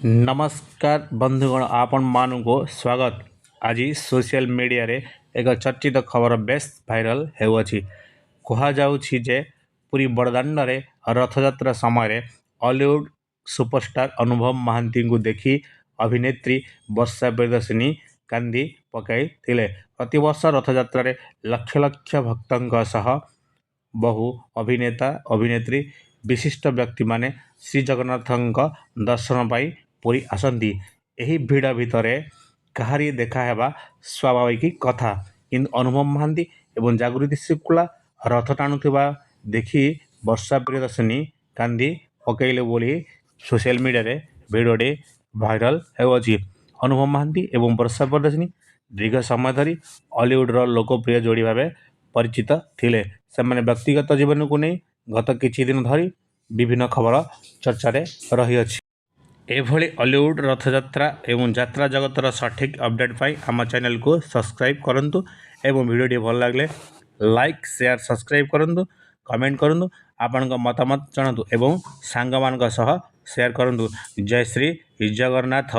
नमस्कार बंधुगण आपण मानू स्वागत। आज सोशल मीडिया रे एक चर्चित खबर बेस भाइराल हेउछि। कहुछि जे पूरी बड़दाण्ड रे रथयात्रा समय हॉलीवुड सुपरस्टार अनुभव महांती को देखी अभिनेत्री वर्षा प्रियदर्शिनी कांदी पकाई थिले। प्रतिवर्ष रथयात्रा रे लक्ष लक्ष भक्तों सह बहु अभिनेता अभिनेत्री विशिष्ट व्यक्ति माने श्री जगन्नाथଙ୍କ दर्शन पाई पुरी आसती। एही भिड़ भितरे काहारी देखा हेबा स्वाभाविक कथा, किंतु अनुभव महांती एवं जागृति शुक्ला रथ टाणुवा देखी वर्षा प्रियदर्शिनी कांदी पकईले बोली सोशल मीडिया रे भिडियोटी भाइराल हेउछि। अनुभव महांती एवं वर्षा प्रियदर्शिनी दीर्घ समय धरी हॉलीवुडर लोकप्रिय जोड़ी भाव परिचित थिले। सेमाने व्यक्तिगत जीवन को नहीं गत किछि दिन धरी विभिन्न खबर चर्चा रही अछि। एभली हॉलीवुड रथयात्रा एवं यात्रा जगतर सठिक अपडेट पाई आम चैनल को सब्सक्राइब करंतु एवं वीडियो भल लगे लाइक शेयर सब्सक्राइब करंतु, कमेंट करंतु, आपनका मतामत जणातु एवं सांग मान सह शेयर करंतु। जय श्री जगन्नाथ।